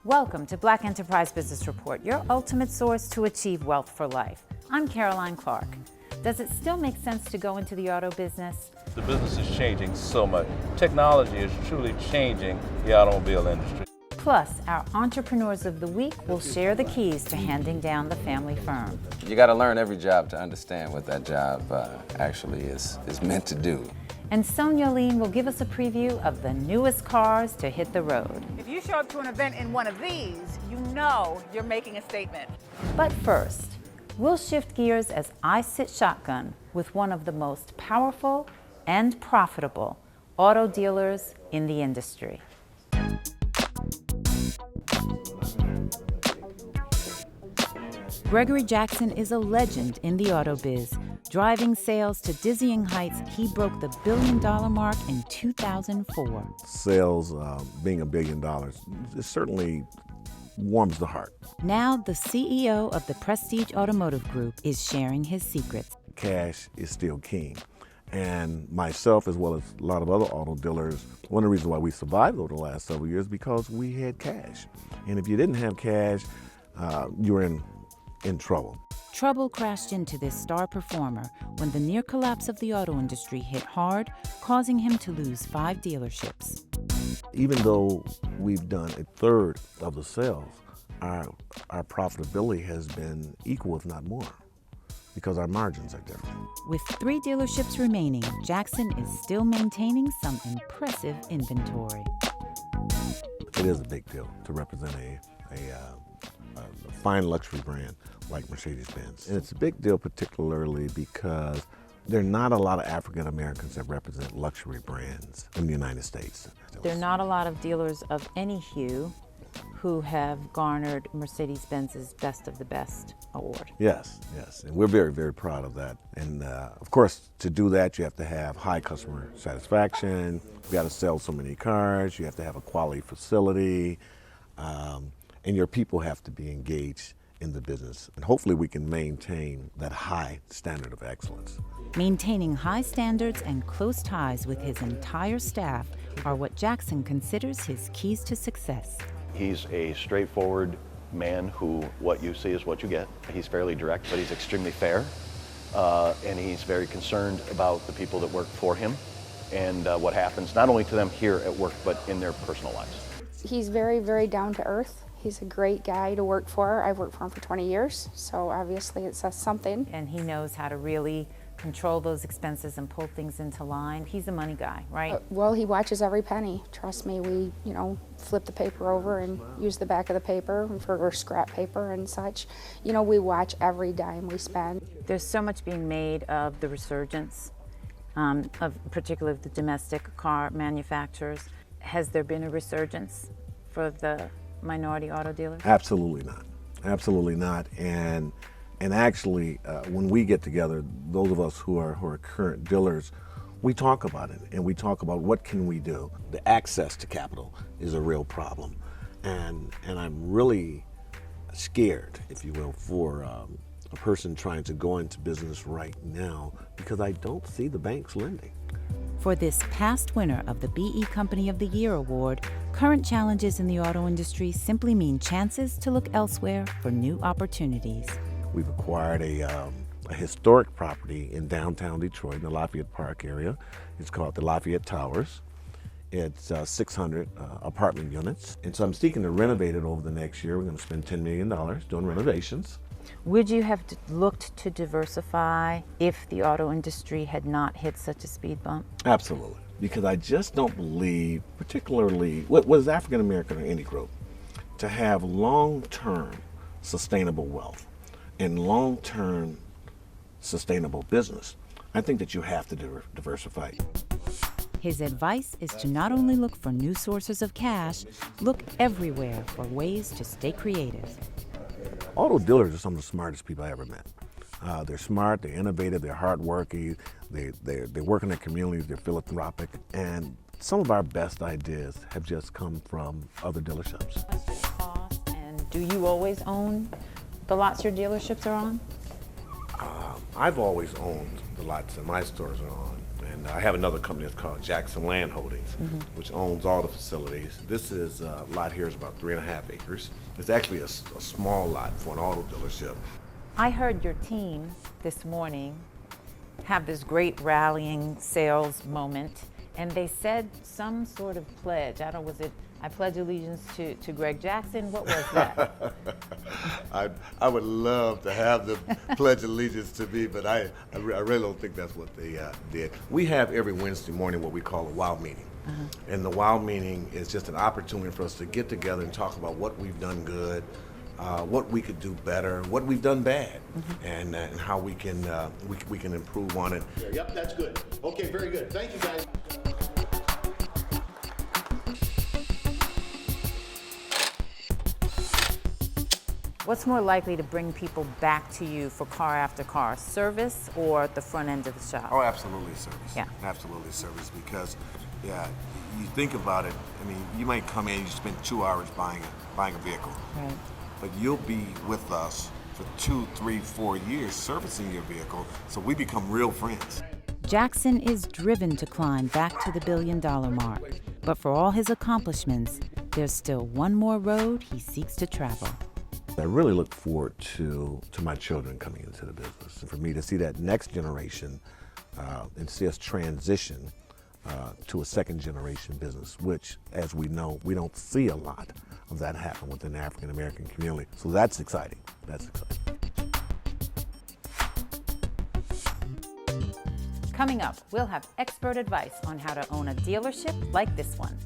Welcome to Black Enterprise Business Report, your ultimate source to achieve wealth for life. I'm Caroline Clark. Does it still make sense to go into the auto business? The business is changing so much. Technology is truly changing the automobile industry. Plus, our Entrepreneurs of the Week will share the keys to handing down the family firm. You got to learn every job to understand what that job actually is meant to do. And Sonia Lean will give us a preview of the newest cars to hit the road. If you show up to an event in one of these, you know you're making a statement. But first, we'll shift gears as I sit shotgun with one of the most powerful and profitable auto dealers in the industry. Gregory Jackson is a legend in the auto biz. Driving sales to dizzying heights, he broke the $1 billion mark in 2004. Sales being $1 billion, it certainly warms the heart. Now the CEO of the Prestige Automotive Group is sharing his secrets. Cash is still king. And myself, as well as a lot of other auto dealers, one of the reasons why we survived over the last several years is because we had cash. And if you didn't have cash, you were in trouble. Trouble crashed into this star performer when the near collapse of the auto industry hit hard, causing him to lose 5 dealerships. Even though we've done a third of the sales, our profitability has been equal, if not more, because our margins are different. With 3 dealerships remaining, Jackson is still maintaining some impressive inventory. It is a big deal to represent a fine luxury brand like Mercedes-Benz. And it's a big deal particularly because there are not a lot of African Americans that represent luxury brands in the United States. There are not a lot of dealers of any hue who have garnered Mercedes-Benz's Best of the Best award. Yes, and we're very, very proud of that. And of course, to do that, you have to have high customer satisfaction. You got to sell so many cars. You have to have a quality facility. And your people have to be engaged in the business. And hopefully we can maintain that high standard of excellence. Maintaining high standards and close ties with his entire staff are what Jackson considers his keys to success. He's a straightforward man who what you see is what you get. He's fairly direct, but he's extremely fair. And he's very concerned about the people that work for him and what happens not only to them here at work, but in their personal lives. He's very, very down to earth. He's a great guy to work for. I've worked for him for 20 years, so obviously it says something. And he knows how to really control those expenses and pull things into line. He's a money guy, right? Well, he watches every penny. Trust me, we, flip the paper over and use the back of the paper for scrap paper and such. We watch every dime we spend. There's so much being made of the resurgence of particularly the domestic car manufacturers. Has there been a resurgence for the minority auto dealers? Absolutely not. And actually, when we get together, those of us who are current dealers, we talk about it, and we talk about what can we do. The access to capital is a real problem, and I'm really scared, if you will, for a person trying to go into business right now, because I don't see the banks lending. For this past winner of the BE Company of the Year award, current challenges in the auto industry simply mean chances to look elsewhere for new opportunities. We've acquired a historic property in downtown Detroit in the Lafayette Park area. It's called the Lafayette Towers. It's 600 apartment units. And so I'm seeking to renovate it over the next year. We're going to spend $10 million doing renovations. Would you have looked to diversify if the auto industry had not hit such a speed bump? Absolutely, because I just don't believe, particularly, what is African American or any group, to have long-term sustainable wealth and long-term sustainable business. I think that you have to diversify. His advice is to not only look for new sources of cash, look everywhere for ways to stay creative. Auto dealers are some of the smartest people I ever met. They're smart, they're innovative, they're hardworking, they work in their communities, they're philanthropic, and some of our best ideas have just come from other dealerships. And do you always own the lots your dealerships are on? I've always owned the lots that my stores are on, and I have another company that's called Jackson Land Holdings, which owns all the facilities. This is lot here is about 3.5 acres. It's actually a small lot for an auto dealership. I heard your team this morning have this great rallying sales moment, and they said some sort of pledge. Was it, I pledge allegiance to Greg Jackson? What was that? I would love to have them pledge allegiance to me, but I really don't think that's what they did. We have every Wednesday morning what we call a WOW meeting. And the WOW meeting is just an opportunity for us to get together and talk about what we've done good, what we could do better, what we've done bad, and how we can improve on it. Yep, that's good. Okay, very good. Thank you, guys. What's more likely to bring people back to you for car after car, service or the front end of the shop? Oh, absolutely service. Yeah. Absolutely service, because, yeah, you think about it, I mean, you might come in, you spend 2 hours buying a vehicle. Right. But you'll be with us for 2, 3, 4 years servicing your vehicle, so we become real friends. Jackson is driven to climb back to the $1 billion mark. But for all his accomplishments, there's still one more road he seeks to travel. I really look forward to my children coming into the business. And for me to see that next generation and see us transition to a second generation business, which, as we know, we don't see a lot of that happen within the African American community. So that's exciting. That's exciting. Coming up, we'll have expert advice on how to own a dealership like this one.